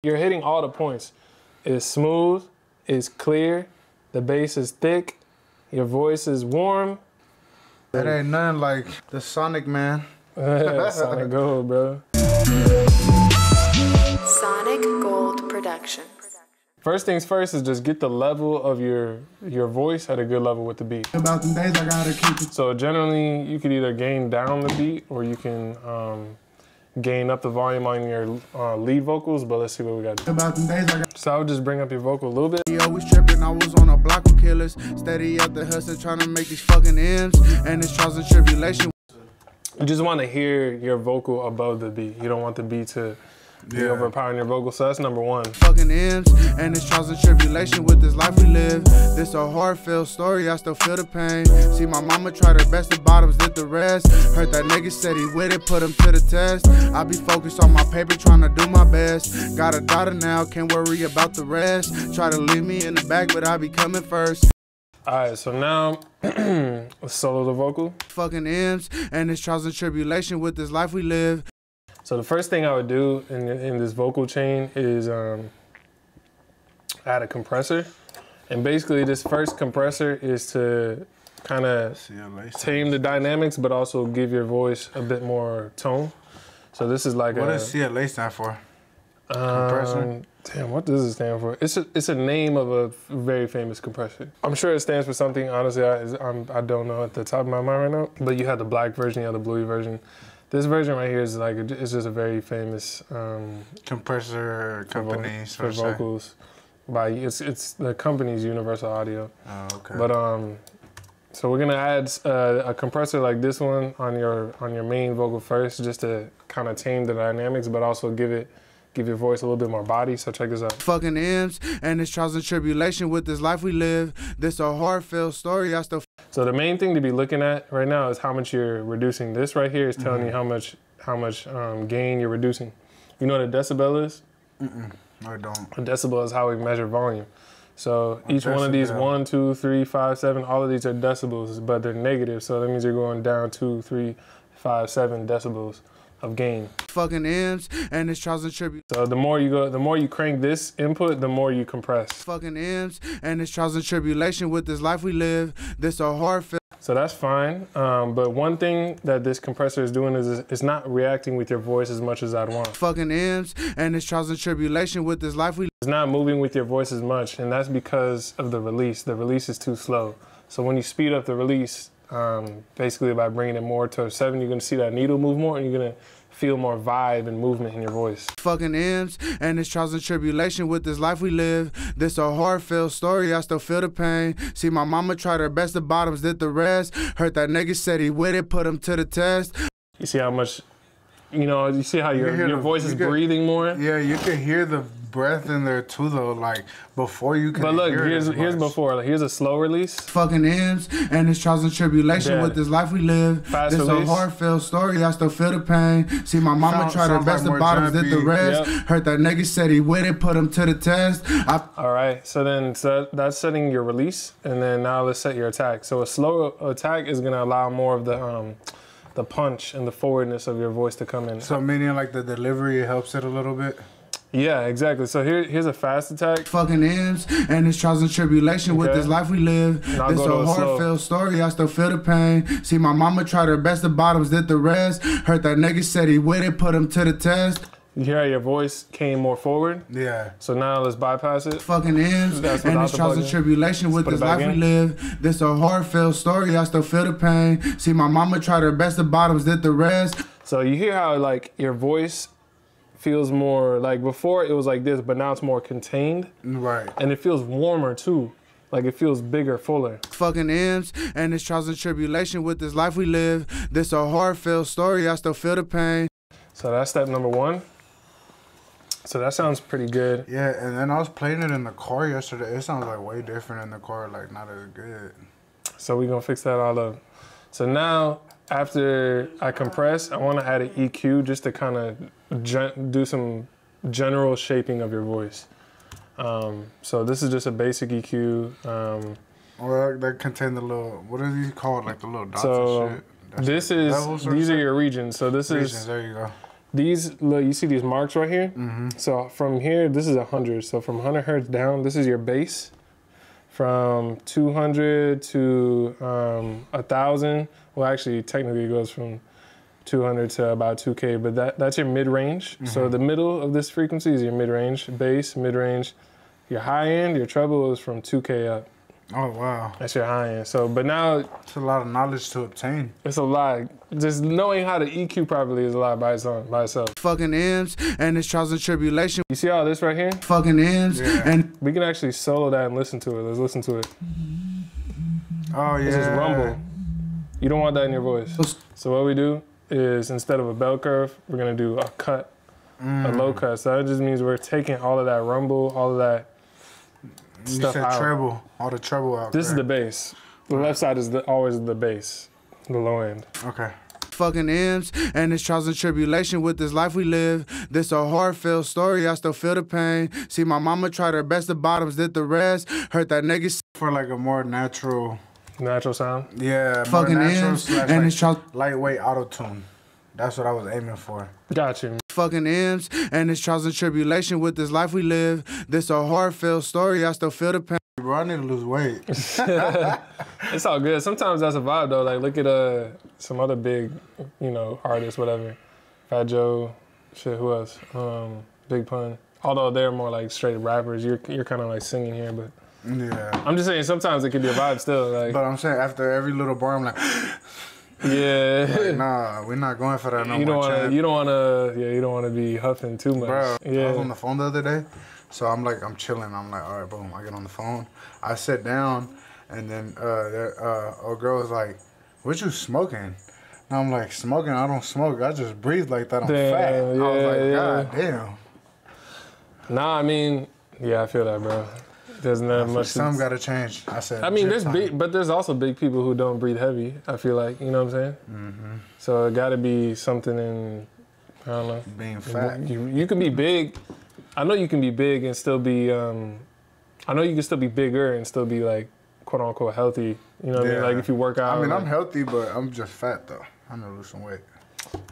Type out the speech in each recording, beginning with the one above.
You're hitting all the points. It's smooth, it's clear, the bass is thick, your voice is warm. That ain't nothing like the Sonic, man. Sonic Gold, bro. Sonic Gold Production. First things first is just get the level of your voice at a good level with the beat. About them days I gotta keep it. So generally, you could either gain down the beat or you can gain up the volume on your lead vocals, but let's see what we got. About them days I got. So I would just bring up your vocal a little bit. He always tripping, I was on a block with killers. Steady at the hustle trying to make these fucking ends. And it's trials and tribulation. You just want to hear your vocal above the beat. You don't want the beat to be overpowering your vocal, so that's number one. Fucking ends, and it's trials and tribulation with this life we live. This a heartfelt story, I still feel the pain. See my mama tried her best, the bottoms did the rest. Heard that nigga said he with it, put him to the test. I be focused on my paper, trying to do my best. Got a daughter now, can't worry about the rest. Try to leave me in the back, but I be coming first. Alright, so now let's solo the vocal. Fucking ends, and it's trials and tribulation with this life we live. So the first thing I would do in this vocal chain is add a compressor. And basically this first compressor is to kind of tame the dynamics, but also give your voice a bit more tone. So this is like what does CLA stand for? Compressor? Damn, what does it stand for? It's a name of a very famous compressor. I'm sure it stands for something. Honestly, I don't know at the top of my mind right now. But you have the black version, you have the bluey version. This version right here is like, it's just a very famous compressor company for vocals. It's the company's Universal Audio. Oh, okay. But so we're gonna add a compressor like this one on your main vocal first, just to kind of tame the dynamics, but also give your voice a little bit more body. So check this out. Fucking ends, and it's trials and tribulation with this life we live. This a heartfelt story, I still. So the main thing to be looking at right now is how much you're reducing. This right here is telling you how much gain you're reducing. You know what a decibel is? No, I don't. A decibel is how we measure volume. So each one of these, 1, 2, 3, 5, 7, all of these are decibels, but they're negative. So that means you're going down 2, 3, 5, 7 decibels of gain. Fucking ends, and it's trials and tribulation. So the more you crank this input, the more you compress. Fucking ends, and it's trials and tribulation with this life we live. This a heartfelt. So that's fine, but one thing that this compressor is doing is it's not reacting with your voice as much as I'd want. Fucking ends, and it's trials and tribulation with this life we live. It's not moving with your voice as much, and that's because of the release. The release is too slow. So when you speed up the release, basically by bringing it more to 7, you're gonna see that needle move more, and you're gonna feel more vibe and movement in your voice. Fucking ends, and it's trials and tribulation with this life we live. This a heartfelt story, I still feel the pain. See my mama tried her best, the bottoms did the rest. Heard that nigga said he with it, put him to the test. You see how much, you see how your voice is breathing more? Yeah, you can hear the breath in there too though, like before you can. But look, hear here's before. Like, here's a slow release. Fucking ends, and it's trials and tribulation with this life we live. Fast this release. A heartfelt story, I still feel the pain. See my mama tried her best, the bottoms did the rest. Heard that nigga said he with it, put him to the test. All right, so that's setting your release, and then now let's set your attack. So a slow attack is gonna allow more of the punch and the forwardness of your voice to come in. So meaning like the delivery helps it a little bit? Yeah, exactly. So here's a fast attack. Fucking ends, and it's trials and tribulation with this life we live. This a heartfelt story, I still feel the pain. See my mama tried her best, the bottoms did the rest. Heard that nigga said he with it, put him to the test. You hear how your voice came more forward? Yeah. So now let's bypass it. Fucking ends, and it's trials and tribulation with this life we live. This a heartfelt story, I still feel the pain. See my mama tried her best, the bottoms did the rest. So you hear how like your voice feels more, like before it was like this, but now it's more contained. Right. And it feels warmer too. Like it feels bigger, fuller. Fucking ends, and it's trials and tribulation with this life we live. This a heartfelt story, I still feel the pain. So that's step number 1. So that sounds pretty good. Yeah, and then I was playing it in the car yesterday. It sounds like way different in the car, like not as good. So we're gonna fix that all up. So now, after I compress, I wanna add an EQ just to kind of do some general shaping of your voice. So this is just a basic EQ. Well, that contain the little, what are these called? Like the little dots so and shit? These are your regions. So this regions, there you go. These, look, you see these marks right here? So from here, this is 100. So from 100 hertz down, this is your bass. From 200 to 1,000, well, actually, technically it goes from 200 to about 2K, but that's your mid-range. So the middle of this frequency is your mid-range, bass, mid-range. Your high end, your treble is from 2K up. Oh, wow. That's your high end. So, but now It's a lot of knowledge to obtain. it's a lot. Just knowing how to EQ properly is a lot by itself. Fucking M's and his trials and tribulation. You see all this right here? Fucking M's and We can actually solo that and listen to it. Let's listen to it. Oh, yeah. This is rumble. You don't want that in your voice. So what we do is instead of a bell curve, we're gonna do a cut, a low cut. So that just means we're taking all of that rumble, all of that stuff You said out. treble, all the treble out This is there. the bass. The left side is always the bass, the low end. Okay. fucking M's and his trials and tribulation with this life we live. This a heartfelt story, I still feel the pain. See my mama tried her best, the bottoms did the rest. Heard that nigga For like a more natural, sound. yeah, Fucking more natural M's slash and like his trials. lightweight auto-tune. That's what I was aiming for. Got you. Fucking M's and his trials and tribulation with this life we live. This a heartfelt story, I still feel the pain. Bro, I need to lose weight. It's all good. Sometimes that's a vibe though. Like look at some other big, artists, whatever. Fat Joe, shit. Who else? Big Pun. Although they're more like straight rappers, you're kind of like singing here, but Yeah. I'm just saying sometimes it could be a vibe still. Like But I'm saying after every little bar, I'm like, yeah. like, nah, we're not going for that no You don't more, want to. champ. You don't want to be huffing too much. Bro, I Yeah. was on the phone the other day, so I'm chilling. I'm like, all right, boom. I get on the phone. I sit down, and then a girl was like, "What you smoking?" And I'm like, "Smoking? I don't smoke. I just breathe like that. I'm Damn, fat." I was like, yeah. "God damn." Nah, I mean, yeah, I feel that, bro. There's not much. Something got to change. I said. I mean, "Gym time." but there's also big people who don't breathe heavy. I feel like, you know what I'm saying? Mm-hmm. So it got to be something in, I don't know. Being fat. You can be big. I know you can be big and still be. I know you can still be bigger and still be like, quote unquote, healthy. You know what I mean? Like if you work out. I mean, like, I'm healthy, but I'm just fat though. I'm gonna lose some weight.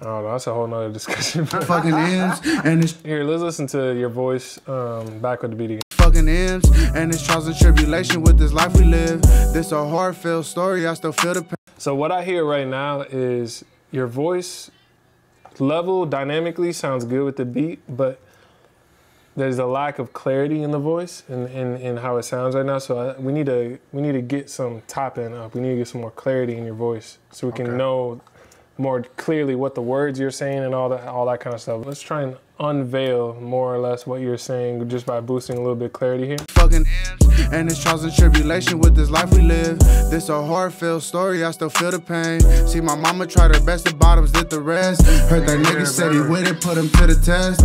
I don't know. That's a whole nother discussion. Fucking M's and his Here, let's listen to your voice back with the beat again. fucking M's and his trials and tribulation with this life we live. This a heartfelt story, I still feel the pain. So what I hear right now is your voice level dynamically sounds good with the beat, but there's a lack of clarity in the voice and in how it sounds right now. So we need to get some top end up. We need to get some more clarity in your voice so we can know more clearly what the words you're saying and all that kind of stuff. Let's try and unveil more or less what you're saying just by boosting a little bit of clarity here. Fucking M's and his trials and tribulation with this life we live. This a heartfelt story, I still feel the pain. See my mama tried her best, the bottoms did the rest. Heard that nigga said he with it, put him to the test.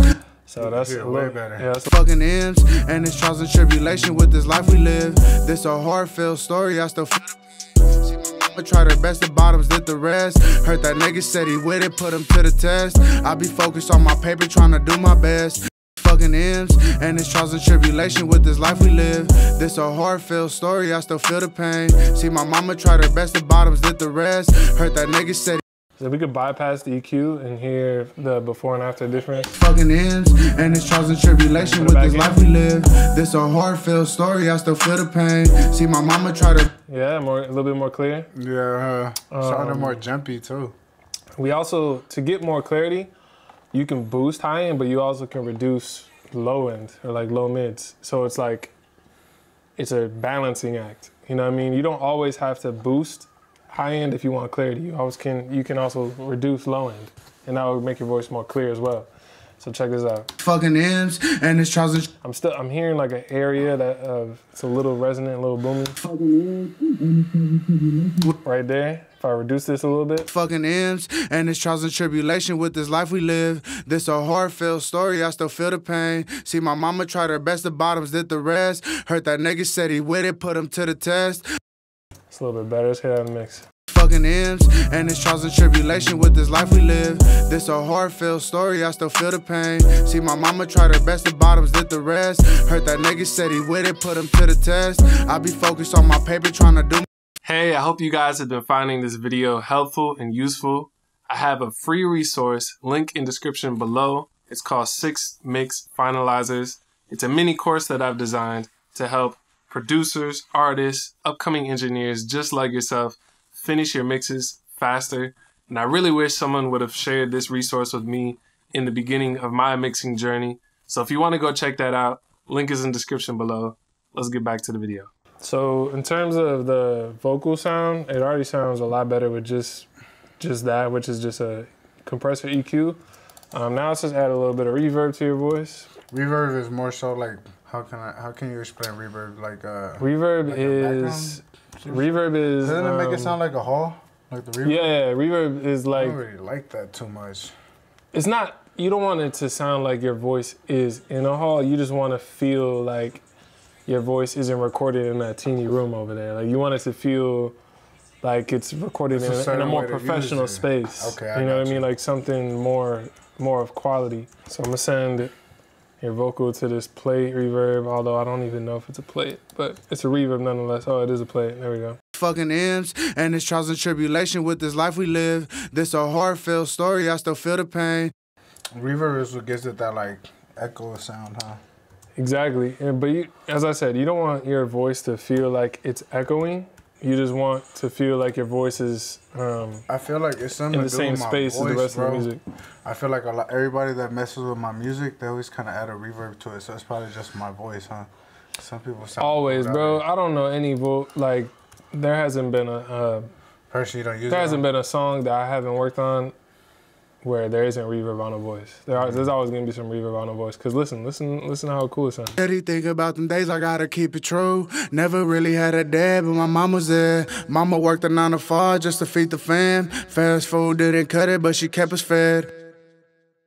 So that's Yeah, a way little, better. Yeah, that's Fucking M's and his trials and tribulation with this life we live. This a heartfelt story, I still feel the pain. See my mama tried her best, the bottoms did the rest. Heard that nigga said he with it, put him to the test. I be focused on my paper, trying to do my best. Fucking M's and his trials and tribulation with this life we live. This a heartfelt story, I still feel the pain. See my mama tried her best, the bottoms did the rest. Heard that nigga said So we could bypass the EQ and hear the before and after difference. fucking M's and his trials and tribulation with this life we live. This a heartfelt story, I still feel the pain. See my mama tried her. Yeah, a little bit more clear. Yeah, sounded more jumpy too. We also, to get more clarity, you can boost high end, but you also can reduce low end or like low mids. So it's like, it's a balancing act. You know what I mean? You don't always have to boost high end if you want clarity. You can also reduce low end, and that will make your voice more clear as well. So check this out. Fucking M's and his trials and I'm hearing like an area that it's a little resonant, a little booming. Right there. If I reduce this a little bit. fucking M's and his trials and tribulation with this life we live. This a heartfelt story, I still feel the pain. See my mama tried her best, the bottoms did the rest. Heard that nigga said he with it, put him to the test. It's a little bit better. Let's hear that in the mix. Fucking M's and his trials and tribulation with this life we live. This a heartfelt story, I still feel the pain. See my mama tried her best, the bottoms did the rest. Heard that nigga said he with it, put him to the test. I be focused on my paper, trying to do. Hey, I hope you guys have been finding this video helpful and useful. I have a free resource, link in description below. It's called 6 Mix Finalizers. It's a mini course that I've designed to help producers, artists, upcoming engineers just like yourself finish your mixes faster. And I really wish someone would have shared this resource with me in the beginning of my mixing journey. So if you want to go check that out, link is in the description below. Let's get back to the video. So in terms of the vocal sound, it already sounds a lot better with just that, which is just a compressor EQ. Now let's just add a little bit of reverb to your voice. Reverb is more so like, how can you explain reverb? Like reverb like is doesn't it make it sound like a hall? Like the reverb? Yeah, reverb is like, I don't really like that too much. It's not, you don't want it to sound like your voice is in a hall. You just want to feel like your voice isn't recorded in that teeny room over there. Like you want it to feel like it's recorded in a more professional space. Okay, you know what I mean? Like something more of quality. So I'm gonna send your vocal to this plate reverb, although I don't even know if it's a plate, but it's a reverb nonetheless. Oh, it is a plate. There we go. Fucking M's and it's trials and tribulation with this life we live. This a heartfelt story, I still feel the pain. Reverb is what gives it that like echo sound, huh? Exactly, but you, as I said, you don't want your voice to feel like it's echoing. You just want to feel like your voice is I feel like it's something in the same space as the rest of the music. I feel like everybody that messes with my music, they always kind of add a reverb to it, so it's probably just my voice, huh? Some people sound always, bro. I don't know any like there hasn't been a person you don't use. There hasn't been a song that I haven't worked on where there isn't reverb on a voice. There's always gonna be some reverb on a voice. Cause listen how cool it sounds. Steady think about them days I gotta keep it true. Never really had a dad, but my mom was there. Mama worked a 9 to 5 just to feed the fam. Fast food didn't cut it, but she kept us fed.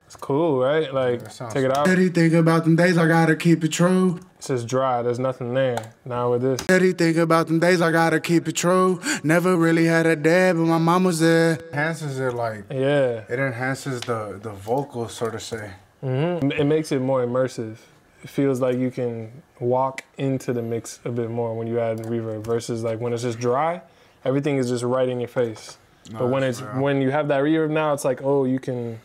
It's cool, right? Like, take it out. Steady think about them days I gotta keep it true. It's just dry, there's nothing there. Now with this. Steady think about them days I gotta keep it true. Never really had a dad, but my mom was there. It enhances it like, yeah. It enhances the vocals, so to say. It makes it more immersive. It feels like you can walk into the mix a bit more when you add reverb versus like when it's just dry, everything is just right in your face. No, but when you have that reverb now, it's like, oh, you can,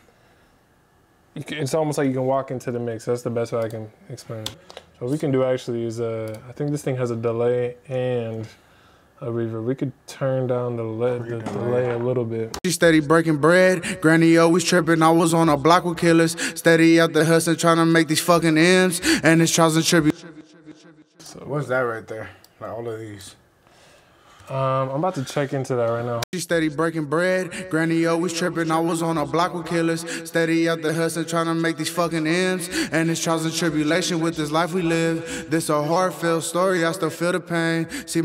it's almost like you can walk into the mix. That's the best way I can explain it. So what we can do actually is, I think this thing has a delay and a reverb. We could turn down the delay a little bit. She steady breaking bread. Granny always tripping. I was on a block with killers. Steady out the hustle trying to make these fucking M's. And it's trials and tribulations. So what's that right there? Like all of these. I'm about to check into that right now. She steady breaking bread. Granny always tripping. I was on a block with killers. Steady out the hustle trying to make these fucking M's. And it's trials and tribulation with this life we live. This a heartfelt story. I still feel the pain. See.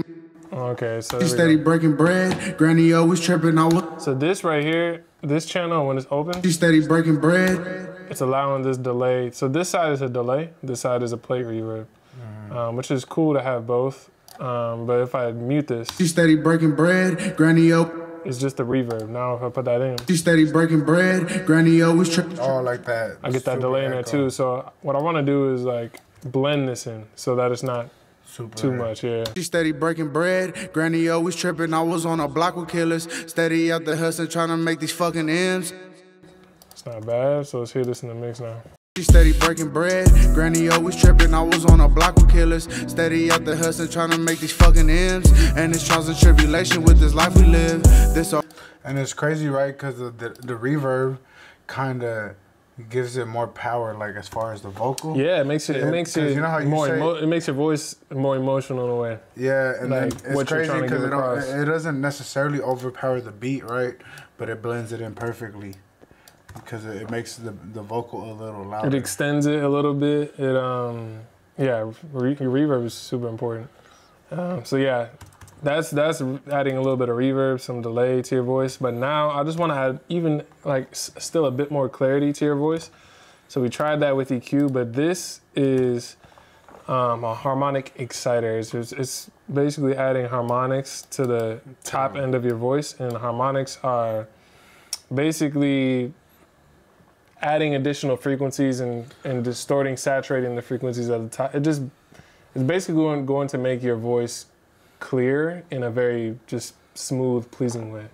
Okay, so she steady breaking bread. Granny always tripping. So this right here, this channel when it's open. She steady breaking bread. It's allowing this delay. So this side is a delay. This side is a plate reverb, which is cool to have both. But if I mute this, she steady breaking bread. Granny it's just the reverb. Now if I put that in, she steady breaking bread. Granny always tripping. Oh, like that. I get that delay in there too. So what I want to do is like blend this in so that it's not too much, yeah. She steady breaking bread. Granny always tripping. I was on a block with killers. Steady out the hustle trying to make these fucking M's. It's not bad. So let's hear this in the mix now. She steady breaking bread. Granny always tripping. I was on a block with killers. Steady out the hustle trying to make these fucking M's. And it's trials and tribulation with this life we live. And it's crazy, right? Because the reverb kind of gives it more power, like as far as the vocal. Yeah, it makes it. It makes it, you know how you more. It makes your voice more emotional in a way. Yeah, and like then it's crazy because it doesn't necessarily overpower the beat, right? But it blends it in perfectly. Because it makes the vocal a little louder. It extends it a little bit. It yeah, reverb is super important. So yeah, that's adding a little bit of reverb, some delay to your voice. But now I just want to add even like still a bit more clarity to your voice. So we tried that with EQ, but this is a harmonic exciter. It's basically adding harmonics to the top end of your voice, and harmonics are basically adding additional frequencies and distorting, saturating the frequencies at the top. It's basically going to make your voice clear in a very just smooth, pleasing way.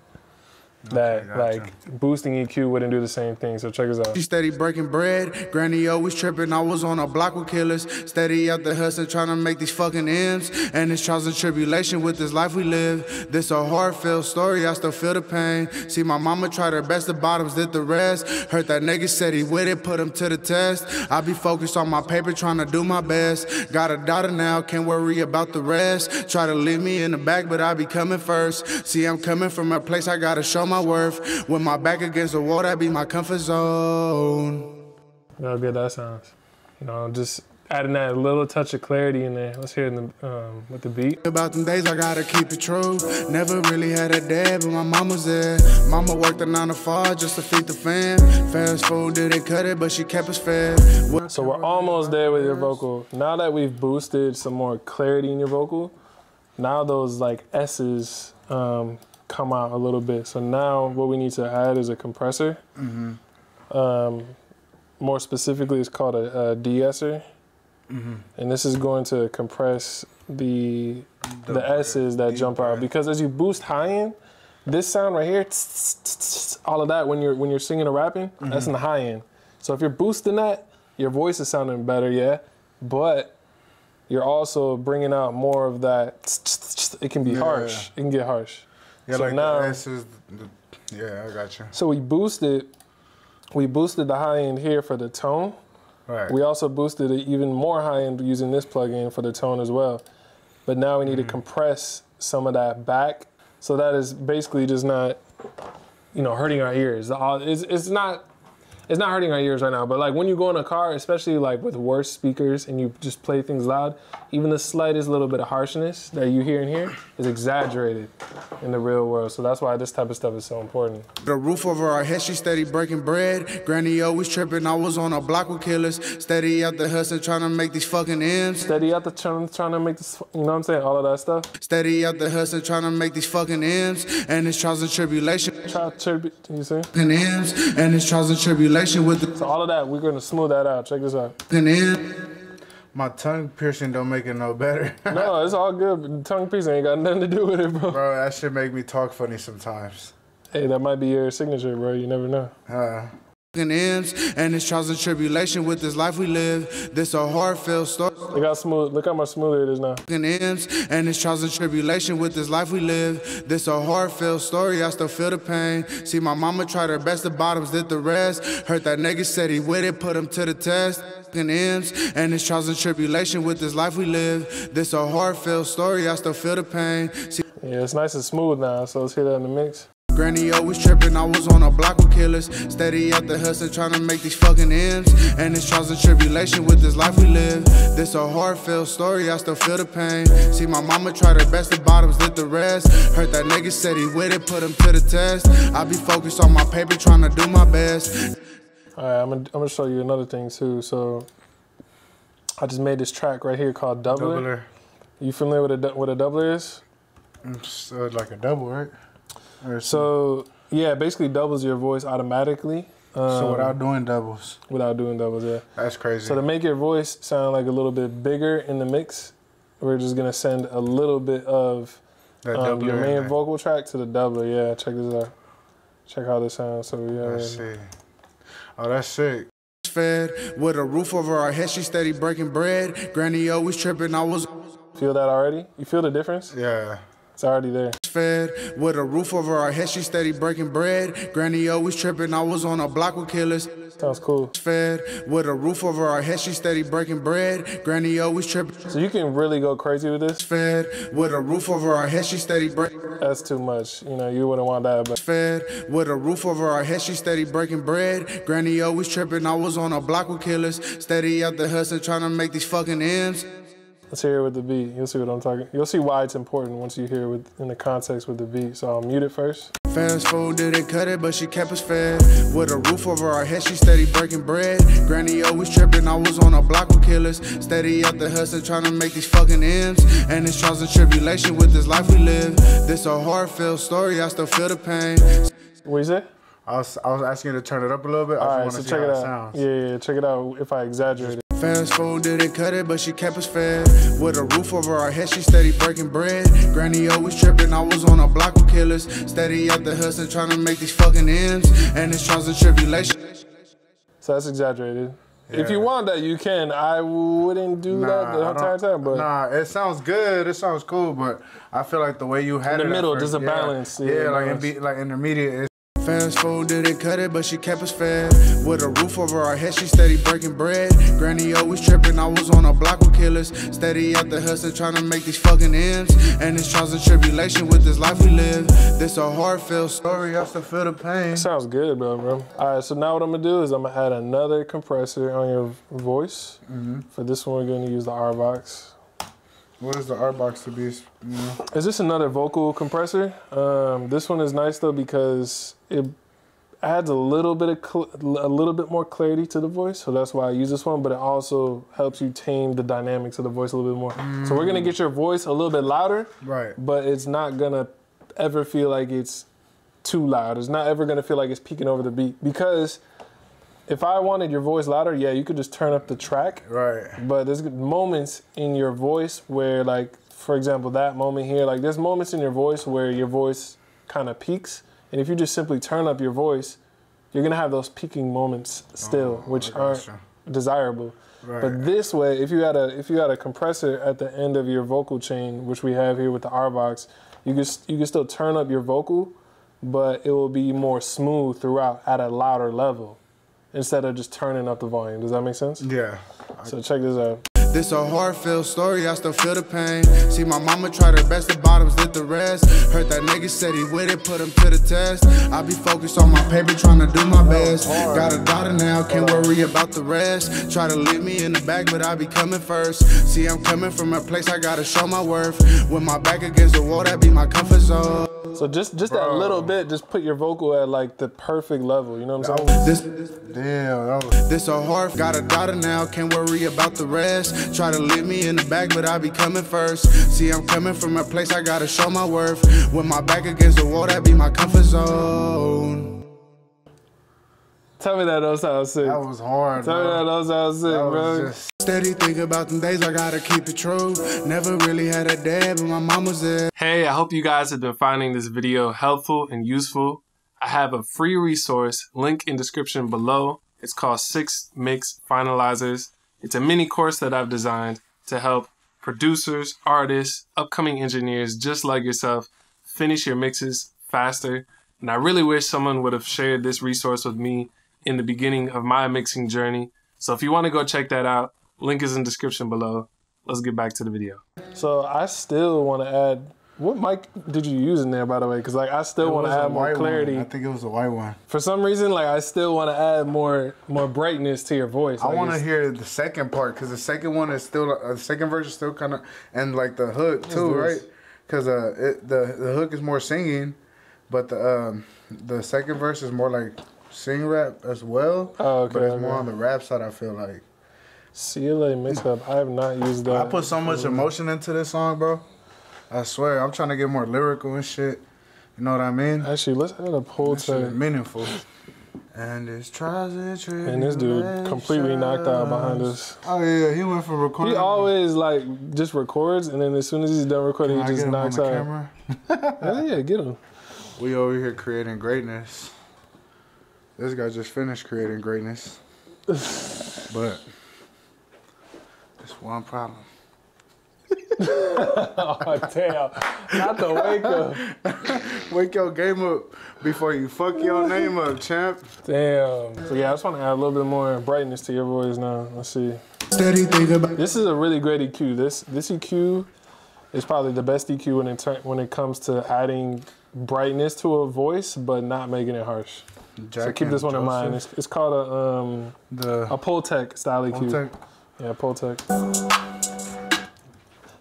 that gotcha. like boosting EQ wouldn't do the same thing. So check us out. She steady breaking bread. Granny always tripping. I was on a block with killers. Steady out the hustle trying to make these fucking ends. And it's trials and tribulation with this life we live. This a heartfelt story. I still feel the pain. See my mama tried her best. The bottoms did the rest. Heard that nigga said he with it. Put him to the test. I be focused on my paper trying to do my best. Got a daughter now. Can't worry about the rest. Try to leave me in the back, but I be coming first. See I'm coming from a place I gotta show my worth. With my back against the wall, that be my comfort zone. Look how good that sounds. You know, just adding that little touch of clarity in there. Let's hear it in the, with the beat. About them days I gotta keep it true. Never really had a dad, but my mama's there. Mama worked a 9 to 5 just to feed the fam. Fast food didn't cut it, but she kept us fed. So we're almost there with your vocal. Now that we've boosted some more clarity in your vocal, now those like S's come out a little bit. So now what we need to add is a compressor. More specifically, it's called a de-esser. And this is going to compress the S's that jump out. Because as you boost high end, this sound right here, all of that when you're singing or rapping, that's in the high end. So if you're boosting that, your voice is sounding better, yeah, but you're also bringing out more of that. It can be harsh. It can get harsh. Yeah, so like now, the S is yeah, I got you. So we boosted the high end here for the tone. Right. We also boosted it even more high end using this plugin for the tone as well. But now we need to compress some of that back. So that is basically just not, you know, hurting our ears. It's not hurting our ears right now, but like when you go in a car, especially like with worse speakers and you just play things loud, even the slightest little bit of harshness that you hear in here is exaggerated in the real world. So that's why this type of stuff is so important. The roof over our head, she steady breaking bread. Granny always tripping. I was on a block with killers. Steady out the hustle trying to make these fucking ends. Steady out the trying to make this, you know what I'm saying? All of that stuff. Steady out the hustle trying to make these fucking ends. And it's trials and tribulation. You see? Ends. And it's trials and tribulation with the. So all of that, we're gonna smooth that out. Check this out. My tongue piercing don't make it no better. No, it's all good. Tongue piercing ain't got nothing to do with it, bro. Bro, that shit make me talk funny sometimes. Hey, that might be your signature, bro. You never know. Ends, and it's trials and tribulation with this life we live. This a heartfelt story. Look how smooth. Look how much smoother it is now. Ends, and it's trials and tribulation with this life we live. This a heartfelt story. I still feel the pain. See my mama tried her best. The bottoms did the rest. Heard that nigga said he with it. Put him to the test. Ends, and it's trials and tribulation with this life we live. This a heartfelt story. I still feel the pain. See, yeah, it's nice and smooth now. So let's hear that in the mix. Granny always tripping, I was on a block with killers. Steady out the hustle trying to make these fucking ends. And it's trials and tribulation with this life we live. This a heartfelt story, I still feel the pain. See my mama tried her best, the bottoms did the rest. Heard that nigga said he with it, put him to the test. I be focused on my paper trying to do my best. Alright, I'm gonna show you another thing too. So I just made this track right here called Doubler. You familiar with what a doubler is? It's like a double, right? So yeah, basically doubles your voice automatically. So without doing doubles? Without doing doubles, yeah. That's crazy. So to make your voice sound like a little bit bigger in the mix, we're just gonna send a little bit of your main vocal track to the doubler. Yeah, check this out. Check how this sounds. So yeah. Let's see. Oh, that's sick. Fed with a roof over our head, she steady breaking bread. Granny always tripping, I was. Feel that already? You feel the difference? Yeah. It's already there. Fed with a roof over our head, she steady breaking bread. Granny always tripping, I was on a block with killers. Sounds cool. Fed with a roof over our head, she steady breaking bread. Granny always tripping. So you can really go crazy with this. Fed with a roof over our head, she steady breaking. That's too much. You know, you wouldn't want that. But Fed with a roof over our head, she steady breaking bread. Granny always tripping, I was on a block with killers. Steady out the hustle trying to make these fucking ends. let's hear it with the beat. You'll see what I'm talking. You'll see why it's important once you hear it in the context with the beat. So I'll mute it first. Fast food didn't cut it, but she kept us fed. With a roof over our head, she steady breaking bread. Granny always tripping, I was on a block with killers. Steady out the hustle trying to make these fucking ends. And it's trials and tribulation with this life we live. This a heartfelt story, I still feel the pain. What you say? I was asking you to turn it up a little bit. All right, so check it out. Yeah, check it out if I exaggerate it. Fast food didn't cut it, but she kept us fed. With a roof over our head, she steady breaking bread. Granny always tripping, I was on a block with killers. Steady at the hustle, trying to make these fucking ends. And it's trials and tribulations. So that's exaggerated. Yeah. If you want that, you can. I wouldn't do that the entire time, but nah, it sounds good. It sounds cool, but I feel like the way you had in it the middle, first, just a balance. Yeah, like intermediate. Fast food didn't cut it, but she kept us fed. With a roof over our head, she steady breaking bread. Granny always tripping, I was on a block with killers. Steady at the hustle, trying to make these fucking ends. And it's trials and tribulation with this life we live. This a heartfelt story, I still feel the pain. Sounds good, bro. All right, so now what I'm gonna do is I'm gonna add another compressor on your voice. For this one, we're gonna use the RVOX. What is the RVOX to be? Is this another vocal compressor? This one is nice though because it adds a little bit more clarity to the voice, so that's why I use this one. But it also helps you tame the dynamics of the voice a little bit more. So we're gonna get your voice a little bit louder, Right? But it's not gonna ever feel like it's too loud. It's not ever gonna feel like it's peaking over the beat because if I wanted your voice louder, yeah, you could just turn up the track. Right. But there's moments in your voice where, like, for example, that moment here, like there's moments in your voice where your voice kind of peaks. And if you just simply turn up your voice, you're gonna have those peaking moments still, which aren't desirable. Right. But this way, if you had a compressor at the end of your vocal chain, which we have here with the RVOX, you can still turn up your vocal, but it will be more smooth throughout at a louder level, instead of just turning up the volume. Does that make sense? Yeah. So check this out. This a heartfelt story, I still feel the pain. See my mama tried her best, the bottoms did the rest. Heard that nigga said he with it, put him to the test. I be focused on my paper, trying to do my best. Got a daughter now, can't worry about the rest. Try to leave me in the back, but I be coming first. See, I'm coming from a place I gotta show my worth. With my back against the wall, that be my comfort zone. So just that little bit, just put your vocal at like the perfect level, you know what I'm saying? This a heart, got a daughter now, can't worry about the rest. Try to leave me in the back, but I be coming first. See, I'm coming from a place I gotta show my worth. With my back against the wall, that be my comfort zone. Tell me that don't sound sick. That was hard, Tell me that don't sound sick, bro. Steady think about them days, I gotta keep it true. Never really had a dad, but my mama's there. Hey, I hope you guys have been finding this video helpful and useful. I have a free resource, link in description below. It's called 6 Mix Finalizers. It's a mini course that I've designed to help producers, artists, upcoming engineers just like yourself finish your mixes faster. And I really wish someone would have shared this resource with me in the beginning of my mixing journey. So if you want to go check that out, link is in the description below. Let's get back to the video. So I still want to add, what mic did you use in there, by the way? Because like I still want to add more clarity. I think it was a white one. For some reason, like I still want to add more brightness to your voice. I like want to hear the second part because the second one is still, the second verse is still kind of, and like the hook too, right? Because the hook is more singing, but the second verse is more like sing rap as well. Oh, okay. But it's more on the rap side, I feel like. CLA mix-up, I have not used that. I put so much emotion into this song, bro. I swear, I'm trying to get more lyrical and shit. You know what I mean? Actually, let's add a PulTec. Meaningful. And it's trials and tribulations. And this dude completely knocked out behind us. Oh yeah, he went from recording. He always like just records, and then as soon as he's done recording, he just knocks out. Camera? Yeah, get him. We over here creating greatness. This guy just finished creating greatness. But there's one problem. Oh damn! Not the wake up. Wake your game up before you fuck your name up, champ. Damn. So yeah, I just want to add a little bit more brightness to your voice now. Let's see. Steady think about. This is a really great EQ. This EQ is probably the best EQ when it comes to adding brightness to a voice, but not making it harsh. So keep this one in mind. It's called a PulTec style EQ. PulTec? Yeah, PulTec.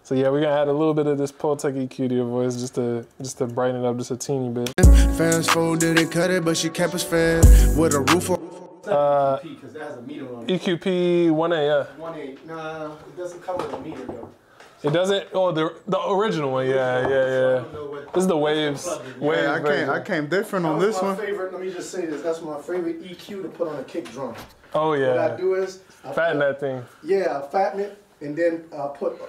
So yeah, we're gonna add a little bit of this PulTec EQ to your voice just to brighten it up just a teeny bit. Fast food didn't cut it, but she kept us fed. With a roof because that has a meter on it. EQP-1A, yeah. 1A. Nah, it doesn't come with a meter though. It doesn't. Oh, the original one. Yeah. This is the waves. I came different on this one. Favorite. Let me just say this. That's my favorite EQ to put on a kick drum. Oh What I yeah. do is Fatten that thing. Yeah, I'll fatten it and then put,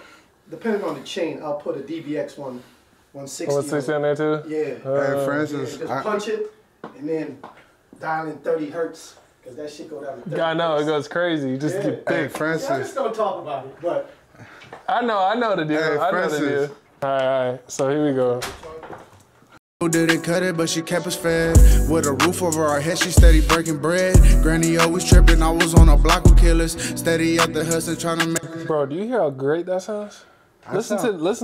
depending on the chain, I'll put a DBX 160. 160 on there too? Yeah. Hey, Francis, Just punch it and then dial in 30 hertz because that shit go down to 30 I know, it hertz. goes crazy. You just get Hey, thick. Yeah, I Francis. just don't talk about it, but I know the deal. Hey, I know the Francis. deal. All right, so here we go. Who didn't cut it, but she kept us fed. With a roof over our head, she steady breaking bread. Granny always tripping, I was on a block with killers. Steady out the hustle, trying to make. Bro, do you hear how great that sounds? Listen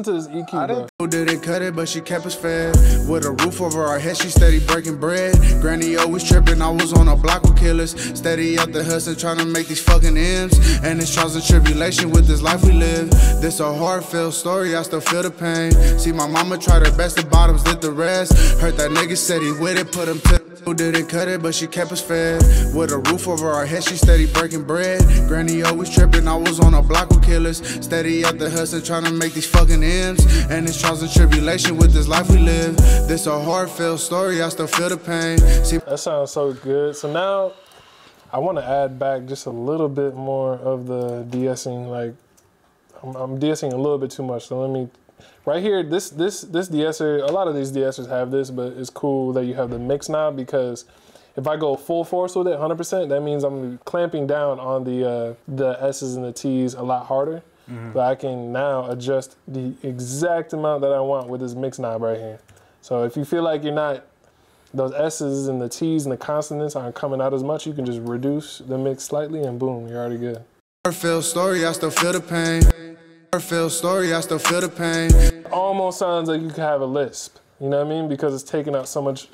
to this EQ, bro. Who didn't cut it, but she kept us fed. With a roof over our head, she steady breaking bread. Granny always tripping, I was on a block with killers. Steady out the hustle, trying to make these fucking M's. And it's trials and tribulation with this life we live. This a heartfelt story, I still feel the pain. See my mama tried her best, the bottoms did the rest. Heard that nigga said he with it, put him to. Who didn't cut it, but she kept us fed. With a roof over our head, she steady breaking bread. Granny always tripping, I was on a block with killers. Steady out the hustle, trying to make these fucking M's. And it's trials and tribulation with this life we live. This a heartfelt story, I still feel the pain. See, That sounds so good. So now I want to add back just a little bit more of the de-essing. Like I'm de-essing a little bit too much. So let me, right here, this de-esser, a lot of these de-essers have this, but it's cool that you have the mix knob because if I go full force with it, 100%, that means I'm clamping down on the S's and the T's a lot harder. But I can now adjust the exact amount that I want with this mix knob right here. So if you feel like you're not, those S's and the T's and the consonants aren't coming out as much, you can just reduce the mix slightly and boom, you're already good. heartfelt story, I still feel the pain. Heartfelt story, I still feel the pain. Almost sounds like you could have a lisp. You know what I mean? Because it's taking out so much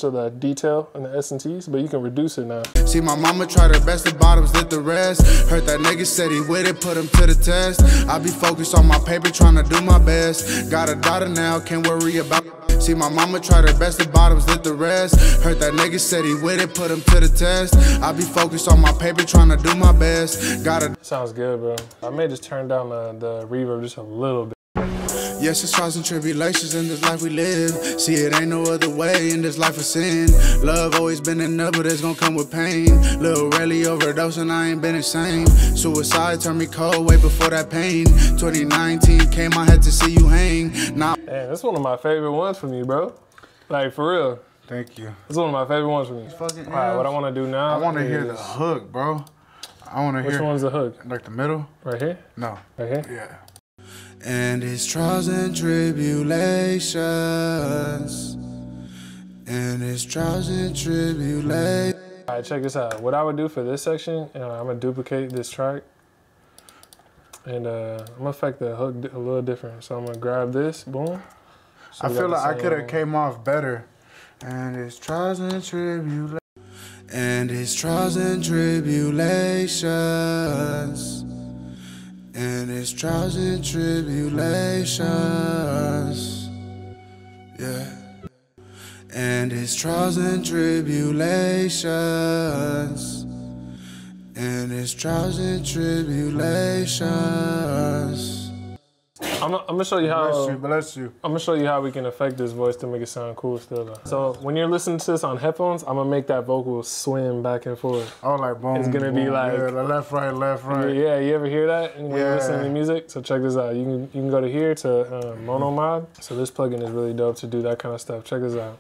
of the detail in the S and T's, but you can reduce it now. See my mama tried her best, the bottoms did the rest. Heard that nigga said he with it, put him to the test. I be focused on my paper, trying to do my best. Got a daughter now, can't worry about. See my mama tried her best, the bottoms did the rest. Heard that nigga said he with it, put him to the test. I be focused on my paper, trying to do my best. Got a. Sounds good, bro. I may just turn down the reverb just a little bit. Yes, it's trials and tribulations in this life we live. See, it ain't no other way in this life of sin. Love always been enough, but it's gonna come with pain. Lil' Rayleigh overdose and I ain't been insane. Suicide turned me cold way before that pain. 2019 came, I had to see you hang. Nah. Man, that's one of my favorite ones from you, bro. Like, for real. Thank you. It's one of my favorite ones from you. Fucking All right, what I want to do now I want to is... hear the hook, bro. I want to hear. Which one's the hook? Like the middle? Right here? No. Right here? Yeah. And it's trials and tribulations. And it's trials and tribulations. All right, check this out. What I would do for this section, I'm gonna duplicate this track, and I'm gonna affect the hook a little different. So I'm gonna grab this, boom. So I we feel got the like I could have same- came off better. And it's trials and tribulations. And it's trials and tribulations. And it's trials and tribulations. Yeah. And it's trials and tribulations. And it's trials and tribulations. I'm gonna show you how. Bless you. I'm gonna show you how we can affect this voice to make it sound cool still though. So when you're listening to this on headphones, I'm gonna make that vocal swim back and forth. Oh, like boom. It's gonna be boom. like- Yeah, left, right. Yeah, you ever hear that when you're listening to Yeah. music? So check this out. You can go to here to MonoMod. So this plugin is really dope to do that kind of stuff. Check this out.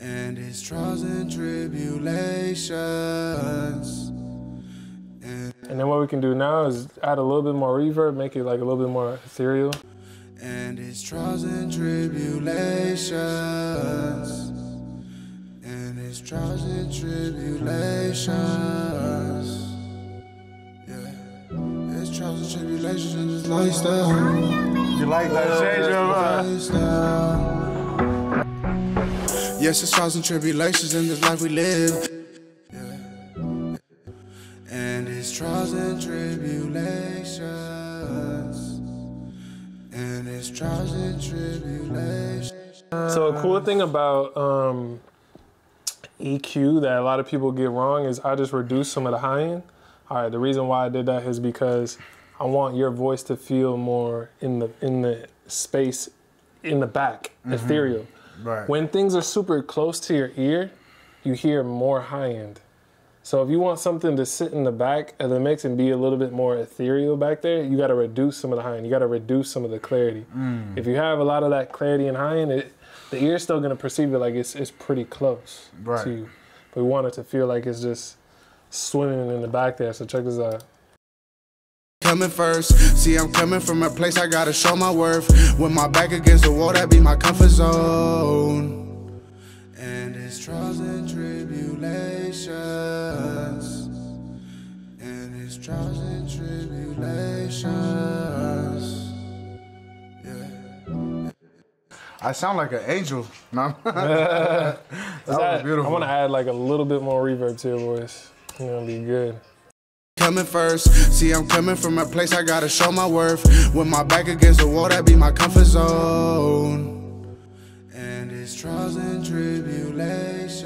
And it's trials and tribulations. And then what we can do now is add a little bit more reverb, make it like a little bit more ethereal. And it's trials and tribulations. And it's trials and tribulations. Yeah. It's trials and tribulations in this lifestyle. You like that change of Lifestyle. Yes, it's trials and tribulations in this life we live. Yeah. And it's trials and tribulations. And it's trials and tribulations. So a cool thing about EQ that a lot of people get wrong is I just reduce some of the high end. All right, the reason why I did that is because I want your voice to feel more in the space in the back, ethereal. Right. When things are super close to your ear, you hear more high end. So if you want something to sit in the back of the mix and be a little bit more ethereal back there, you got to reduce some of the high end. You got to reduce some of the clarity. If you have a lot of that clarity and high end, the ear's still going to perceive it like it's pretty close to you. But we want it to feel like it's just swimming in the back there. So check this out. Coming first, see I'm coming from a place I gotta show my worth. With my back against the wall, that be my comfort zone. And it's trials and tribulations. And it's trials and tribulations. Yeah. I sound like an angel. No. That was beautiful. I want to add like a little bit more reverb to your voice. It's gonna be good. Coming first, see I'm coming from a place I gotta show my worth. With my back against the wall, that be my comfort zone. And it's trials and tribulations.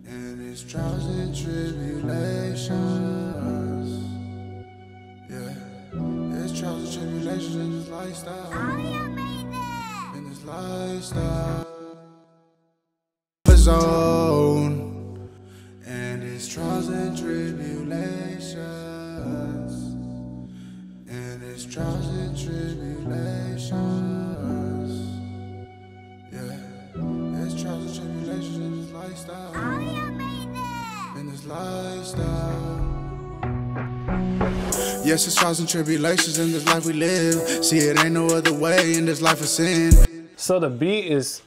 And it's trials and tribulations. Yeah, it's trials and tribulations in this lifestyle. In this lifestyle. Zone. And it's trials and tribulations. And it's trials and tribulations. Yeah, it's trials and tribulations in this lifestyle. In this lifestyle. Yes, it's trials and tribulations in this life we live. See, it ain't no other way in this life of sin. So the beat is,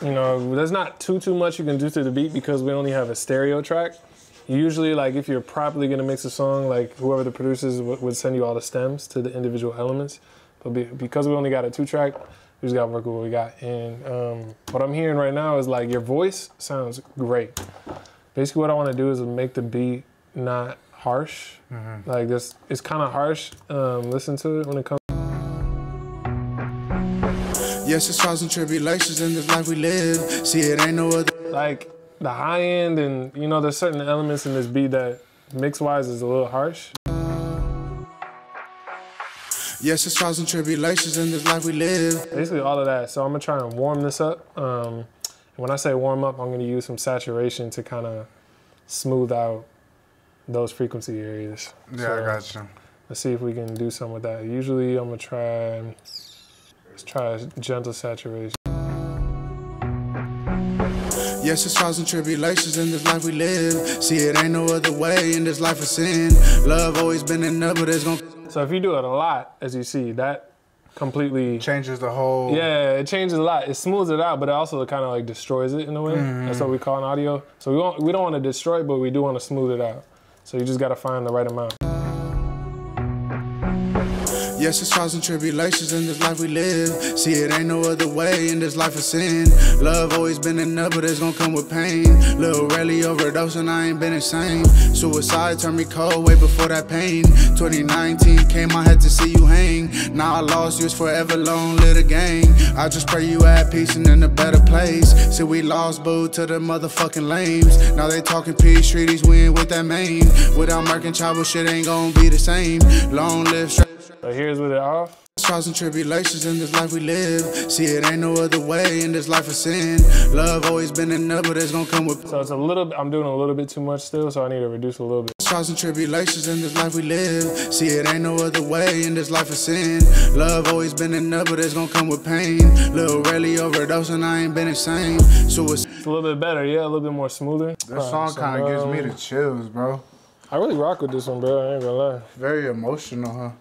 you know, there's not too much you can do to the beat because we only have a stereo track. Usually, like if you're properly gonna mix a song, like whoever the producers would send you all the stems to the individual elements. But because we only got a 2-track, we just gotta work with what we got. And what I'm hearing right now is like your voice sounds great. Basically what I wanna do is make the beat not harsh. Like this, it's kind of harsh. Listen to it when it comes. Yes, it's trials and tribulations in this life we live. See, it ain't no other. Like the high end, and you know, there's certain elements in this beat that mix-wise is a little harsh. Yes, it's trials and tribulations in this life we live. Basically all of that. So I'm gonna try and warm this up. And when I say warm up, I'm gonna use some saturation to kind of smooth out those frequency areas. Yeah, so I got you. Let's see if we can do something with that. Usually I'm gonna try, let's try a gentle saturation. Yes, it's trials and tribulations in this life we live. See, it ain't no other way in this life of sin. Love always been enough, but it's gonna. So if you do it a lot, as you see, that completely changes the whole. Yeah, it changes a lot. It smooths it out, but it also kind of like destroys it in a way. That's what we call in audio. So we don't want to destroy it, but we do want to smooth it out. So you just got to find the right amount. Yes, it's trials and tribulations in this life we live. See, it ain't no other way in this life of sin. Love always been enough, but it's gonna come with pain. Lil' rarely overdose and I ain't been insane. Suicide turned me cold way before that pain. 2019 came, I had to see you hang. Now I lost you, it's forever long, live the game. I just pray you at peace and in a better place. See, we lost boo to the motherfucking lames. Now they talking peace treaties, we ain't with that main. Without Merkin Chavo, shit ain't gonna be the same. Long live straight. So here's with it off. Trials and tribulations in this life we live. See, it ain't no other way in this life of sin. Love always been enough, but it's gonna come with. So it's a little, I'm doing a little bit too much still, so I need to reduce a little bit. Trials and tribulations in this life we live. See, it ain't no other way in this life of sin. Love always been enough, but it's gonna come with pain. Lil' rarely overdose and I ain't been insane. So it's a little bit better, yeah, a little bit more smoother. This song kind of gives me the chills, bro. I really rock with this one, bro, I ain't gonna lie. Very emotional, huh?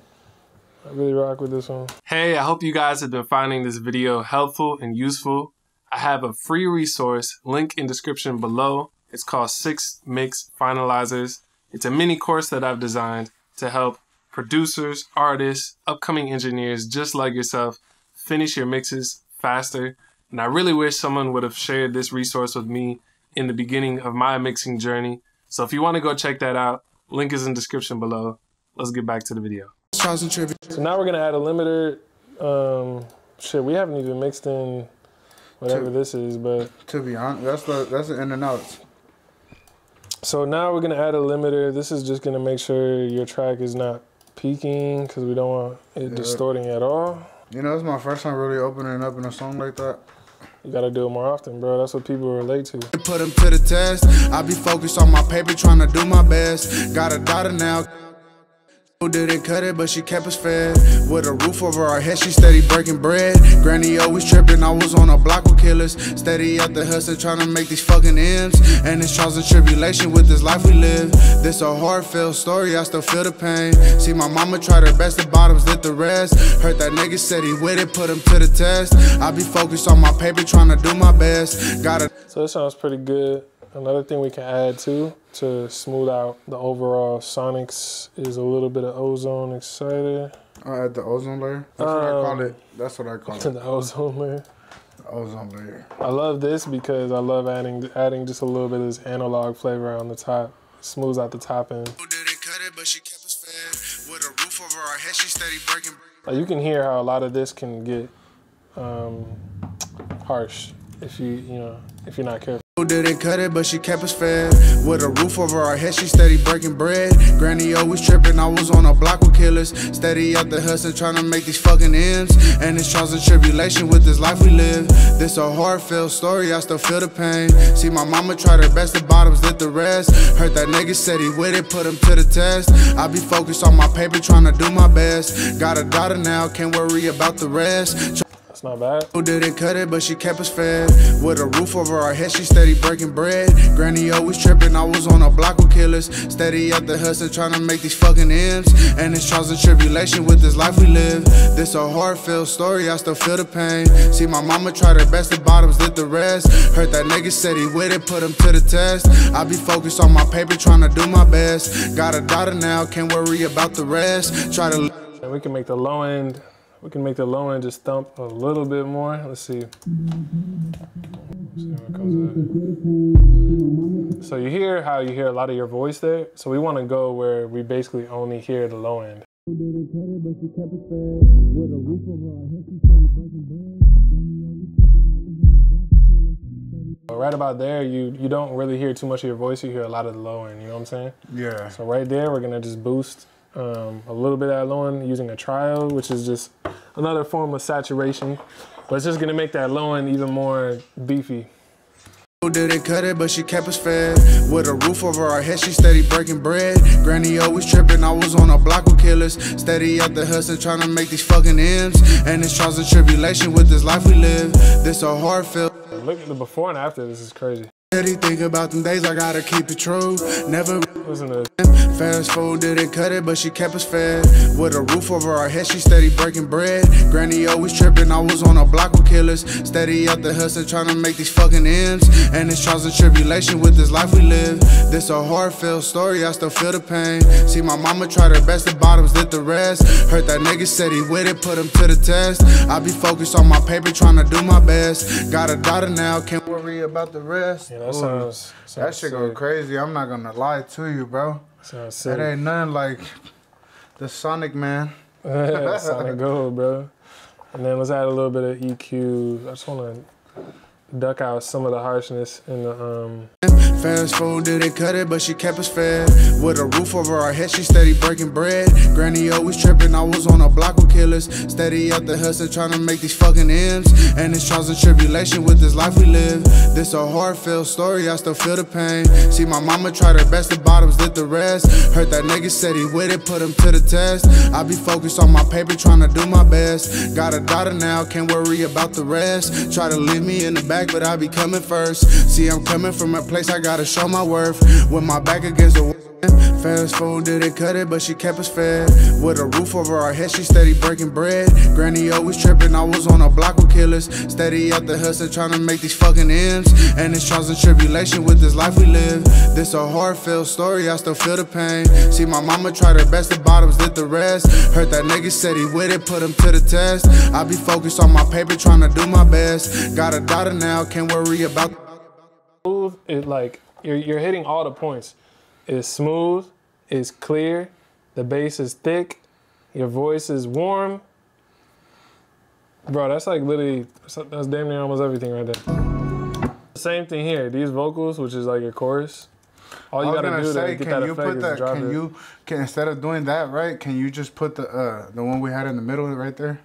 I really rock with this one. Hey, I hope you guys have been finding this video helpful and useful. I have a free resource, link in description below. It's called 6 Mix Finalizers. It's a mini course that I've designed to help producers, artists, upcoming engineers just like yourself finish your mixes faster. And I really wish someone would have shared this resource with me in the beginning of my mixing journey. So if you want to go check that out, link is in description below. Let's get back to the video. So now we're gonna add a limiter. Shit, we haven't even mixed in whatever this is, but to be honest, that's the in and outs. So now we're gonna add a limiter. This is just gonna make sure your track is not peaking because we don't want it distorting at all. You know, it's my first time really opening up in a song like that. You gotta do it more often, bro. That's what people relate to. Put them to the test. I be focused on my paper, trying to do my best. Got a daughter now. Who didn't cut it, but she kept us fed. With a roof over our head, she steady breaking bread. Granny always tripping, I was on a block with killers. Steady at the hustle, trying to make these fucking ends. And it's trials and tribulation with this life we live. This a heartfelt story, I still feel the pain. See my mama tried her best, the bottoms did the rest. Heard that nigga said he with it, put him to the test. I be focused on my paper, trying to do my best. So this sounds pretty good. Another thing we can add too to smooth out the overall sonics is a little bit of Ozone Exciter. Oh, add the ozone layer? That's what I call it. That's what I call it. The ozone layer. The ozone layer. I love this because I love adding just a little bit of this analog flavor on the top. Smooths out the top end. Who didn't cut it, but she kept us fed. With a roof over our head, she steady breaking. Like you can hear how a lot of this can get harsh if if you're not careful. Who didn't cut it, but she kept us fed. With a roof over our head, she steady breaking bread. Granny always tripping, I was on a block with killers. Steady at the hustle, trying to make these fucking ends. And it's trials and tribulation with this life we live. This a heartfelt story, I still feel the pain. See my mama tried her best, the bottoms did the rest. Heard that nigga said he with it, put him to the test. I be focused on my paper, trying to do my best. Got a daughter now, can't worry about the rest. That's not bad. Who didn't cut it, but she kept us fed. With a roof over our head, she steady breaking bread. Granny always tripping, I was on a block with killers. Steady at the hustle, trying to make these fucking ends. And it's trials and tribulation with this life we live. This a heartfelt story, I still feel the pain. See my mama tried her best, the bottoms did the rest. Heard that nigga said he with it, put him to the test. I be focused on my paper, trying to do my best. Got a daughter now, can't worry about the rest. Try to. And we can make the low end. We can make the low end just thump a little bit more. Let's see. Let's see what comes out. So you hear how you hear a lot of your voice there? So we want to go where we basically only hear the low end. Right about there, you don't really hear too much of your voice. You hear a lot of the low end, you know what I'm saying? Yeah. So right there, we're going to just boost a little bit of that low end using a triode, which is just another form of saturation, but it's just gonna make that low end even more beefy. Who didn't cut it, but she kept us fed. With a roof over our head, she steady breaking bread. Granny always tripping, I was on a block with killers. Steady at the hustle, trying to make these fucking ends. And it's trials and tribulation with this life we live. This a heartfelt. Look at the before and after, this is crazy. Steady think about them days, I gotta keep it true. Never. Listen to this. Fast food didn't cut it, but she kept us fed. With a roof over our head, she steady breaking bread. Granny always tripping, I was on a block with killers. Steady at the hustle, trying to make these fucking ends. And it's trials and tribulation with this life we live. This a heartfelt story, I still feel the pain. See my mama tried her best, the bottoms did the rest. Heard that nigga said he with it, put him to the test. I be focused on my paper, trying to do my best. Got a daughter now, can't worry about the rest. Yeah, that sounds that shit go crazy. I'm not gonna lie to you, bro. Sounds sick. That ain't nothing like the Sonic, man. Sonic Gold, bro. And then let's add a little bit of EQ. I just want to duck out some of the harshness in the Fast food didn't cut it, but she kept us fed. With a roof over our head, she steady breaking bread. Granny always tripping, I was on a block with killers. Steady at the hustle, trying to make these fucking ends. And it's trials and tribulation with this life we live. This a heartfelt story, I still feel the pain. See my mama tried her best, the bottoms did the rest. Heard that nigga said he with it, put him to the test. I be focused on my paper, trying to do my best. Got a daughter now, can't worry about the rest. Try to leave me in the back, but I be coming first. See I'm coming from a place I gotta show my worth. With my back against the wall. Fast food didn't cut it, but she kept us fed. With a roof over our head, she steady breaking bread. Granny always tripping, I was on a block with killers. Steady at the hustle, trying to make these fucking ends. And it's trials and tribulation with this life we live. This a heartfelt story, I still feel the pain. See my mama tried her best, the bottoms did the rest. Heard that nigga said he with it, put him to the test. I be focused on my paper, trying to do my best. Got a daughter now, can't worry about. smooth. It like you're hitting all the points. It's smooth, it's clear, the bass is thick, your voice is warm. Bro, that's like literally, that's damn near almost everything right there. Same thing here, these vocals, which is like your chorus, all you gotta do to get that effect is drop it. Instead of doing that, right, can you just put the one we had in the middle right there?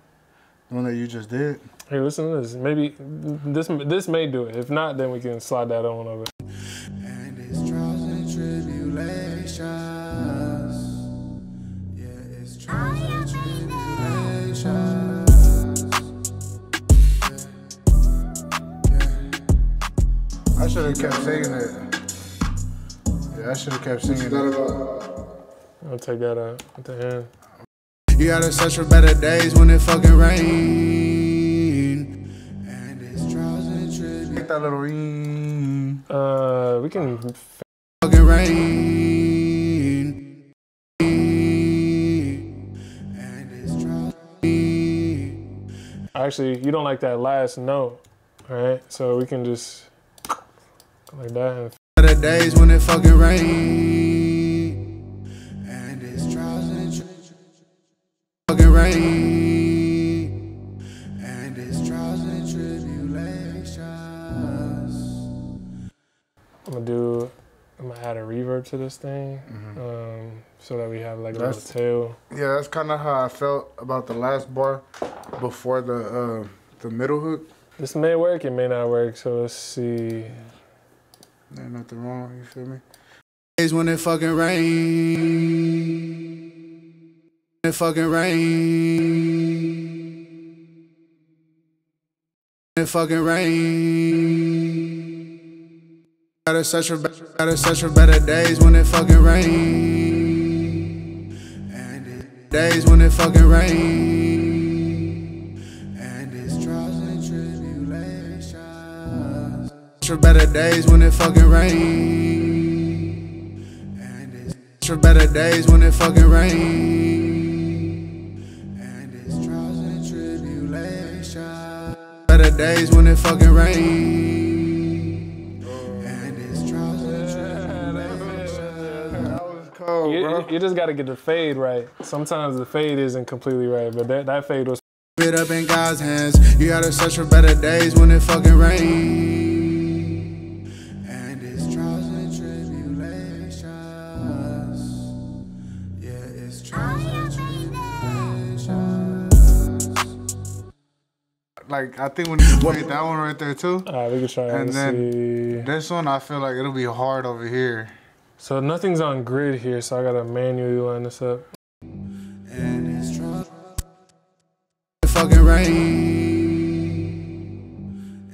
The one that you just did? Hey, listen to this. Maybe this may do it. If not, then we can slide that on over. And it's trials and tribulations. Yeah, it's trials and tribulations. Yeah. I should have kept singing it. Yeah, I should have kept singing it. I'll take that out at the end. You gotta search for better days when it fucking rain. And it's trials and tribulations. Get that little ring. We can. Fucking rain. And it's trials. Actually, you don't like that last note, all right? So we can just go like that. Better days when it fucking rain. And it's trials and fucking rain. And it's trials and tribulations. I'm gonna add a reverb to this thing, so that we have like a little tail. Yeah, that's kind of how I felt about the last bar before the middle hook. This may work, it may not work. So let's see. There's nothing wrong, you feel me? Days when it fucking rain. It fucking rain. It fucking rain. Gotta search for better days when it fucking rain. And it days when it fucking rain. And it's trials and tribulations. For better days when it fucking rain. And it's for better days when it fucking rain. And it's trials and tribulations. Better days when it fucking rain. You just gotta get the fade right. Sometimes the fade isn't completely right, but that fade was. It up in God's hands. You gotta search for better days when it fucking rain. And it's trials and tribulations. Yeah, it's trials and tribulations. Like, I think when you play that one right there too. Alright, we can try that. And then see. This one, I feel like it'll be hard over here. So nothing's on grid here, so I gotta manually line this up. And it's trials and fucking rain.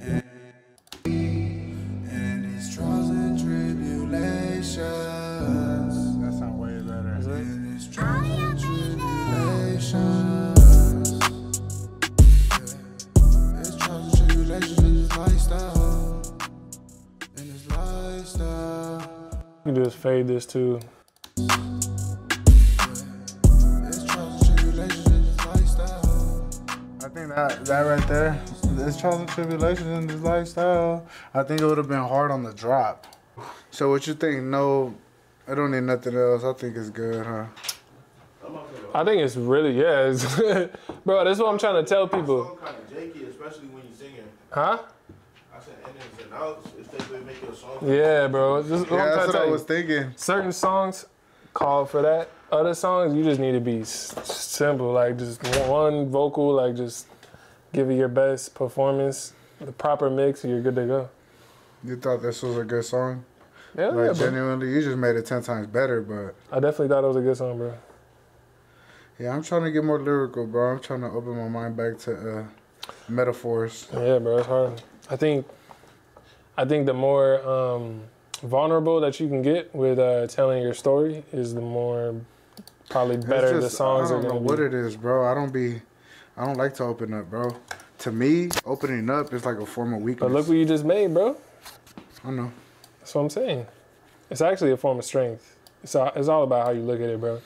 And it's trials and tribulations. That sounds way better. And it's trials and tribulations. Yeah. It's trials and tribulations in this lifestyle. In this lifestyle. You can just fade this too. It's trials and tribulations in this lifestyle. I think that right there, it's trials and tribulations in this lifestyle. I think it would have been hard on the drop. So what you think? No, I don't need nothing else. I think it's good, huh? I think it's really, yeah. Bro, that's what I'm trying to tell people. Kind of janky, especially when you're singing. Huh? I said ins and outs. It's the way make your song. Yeah, bro. This is what I'm Yeah, trying that's to what tell I you. was thinking. Certain songs call for that. Other songs, you just need to be simple. Like, just one vocal, like, just give it your best performance, the proper mix, and you're good to go. You thought this was a good song? Yeah, Like, yeah, bro. genuinely, you just made it 10 times better, but... I definitely thought it was a good song, bro. Yeah, I'm trying to get more lyrical, bro. I'm trying to open my mind back to metaphors. Yeah, bro, it's hard. I think the more vulnerable that you can get with telling your story is the more probably better the songs are gonna be. I don't know what it is, bro. I don't like to open up, bro. To me, opening up is like a form of weakness. But look what you just made, bro. I know. That's what I'm saying. It's actually a form of strength. It's all about how you look at it, bro.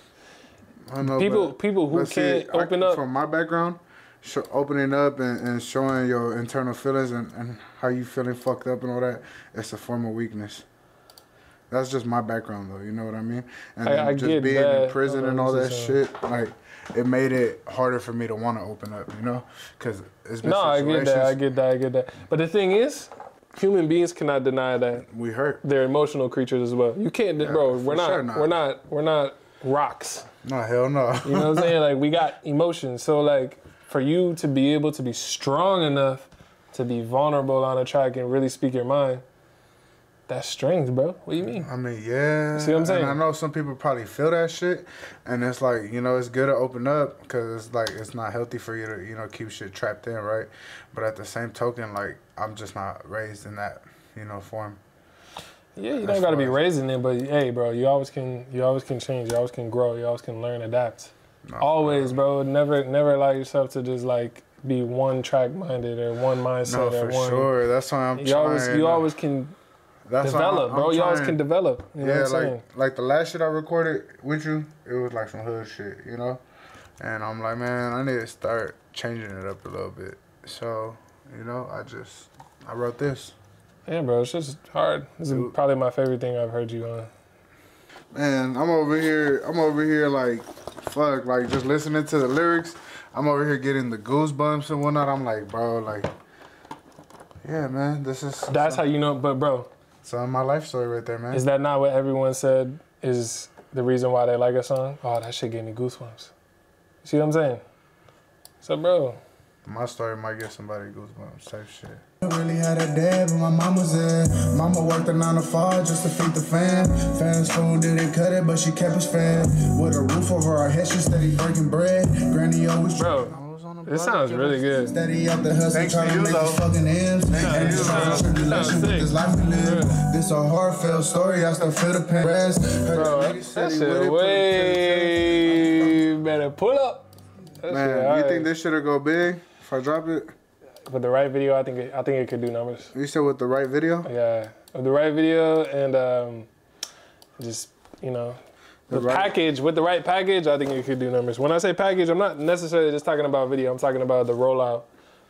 I know. People who can't open up. From my background, opening up and showing your internal feelings and how you feeling fucked up and all that, it's a form of weakness. That's just my background, though. You know what I mean? And I just get being that. in prison and all that shit, like, it made it harder for me to want to open up, you know? Because it's been situations. I get that. But the thing is, human beings cannot deny that we hurt. They're emotional creatures as well. You can't, bro. We're not rocks. No, hell no. You know what I'm saying? Like, we got emotions. So, like, for you to be able to be strong enough to be vulnerable on a track and really speak your mind, that's strength, bro. What do you mean? I mean, yeah. See what I'm saying? And I know some people probably feel that shit, and it's like, you know, it's good to open up because it's like it's not healthy for you to, you know, keep shit trapped in, right? But at the same token, like, I'm just not raised in that, you know, form. Yeah, you don't gotta be raised in it, but hey, bro, you always can change, you always can grow, you always can learn, adapt. No, Always, bro. Never allow yourself to just like be one track minded or one mindset. No, or for one. sure. That's why I'm You always can develop, bro. You always can develop. You know what I'm saying? like the last shit I recorded with you, it was like some hood shit, you know? And I'm like, man, I need to start changing it up a little bit. So, you know, I wrote this. Yeah, bro, it's just hard. This is probably my favorite thing I've heard you on. Man, I'm over here like, fuck, like just listening to the lyrics. I'm over here getting the goosebumps and whatnot. I'm like, bro, like, yeah, man, this is. That's how you know, but bro. It's my life story right there, man. Is that not what everyone said is the reason why they like a song? Oh, that shit gave me goosebumps. See what I'm saying? So, bro. My story might give somebody goosebumps type shit. I really had a dad, but my mama's there. Mama worked a 9 to 5 just to feed the fam. Fast food didn't cut it, but she kept us fed. With a roof over our head, she steady breaking bread. Granny always. Bro, this sounds really good. Steady out the hustle, trying to make these fucking ends. And it's trying to tribulation with this life we live. This a heartfelt story, I still feel the pain. Bro, that shit way better. Pull up. Man, you think this shit'll go big if I drop it? With the right video, I think it could do numbers. You said with the right video? Yeah, with the right video and just, you know, the package, with the right package, I think it could do numbers. When I say package, I'm not necessarily just talking about video. I'm talking about the rollout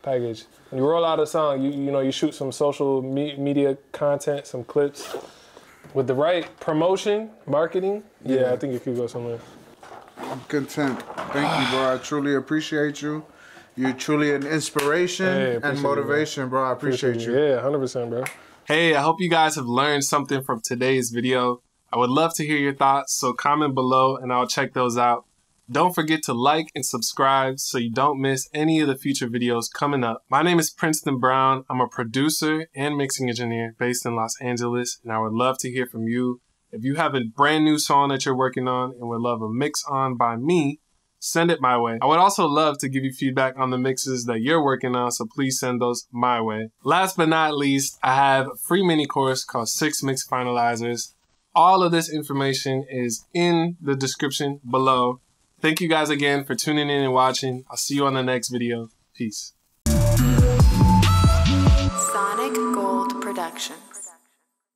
package. When you roll out a song, you know, you shoot some social media content, some clips. With the right promotion, marketing, yeah, I think it could go somewhere. I'm content. Thank you, bro. I truly appreciate you. You're truly an inspiration and motivation, bro. I appreciate you. Yeah, 100%, bro. Hey, I hope you guys have learned something from today's video. I would love to hear your thoughts, so comment below and I'll check those out. Don't forget to like and subscribe so you don't miss any of the future videos coming up. My name is Princeton Brown. I'm a producer and mixing engineer based in Los Angeles, and I would love to hear from you. If you have a brand new song that you're working on and would love a mix on by me, send it my way. I would also love to give you feedback on the mixes that you're working on, so please send those my way. Last but not least, I have a free mini course called 6 Mix Finalizers. All of this information is in the description below. Thank you guys again for tuning in and watching. I'll see you on the next video. Peace. Sonic Gold Production.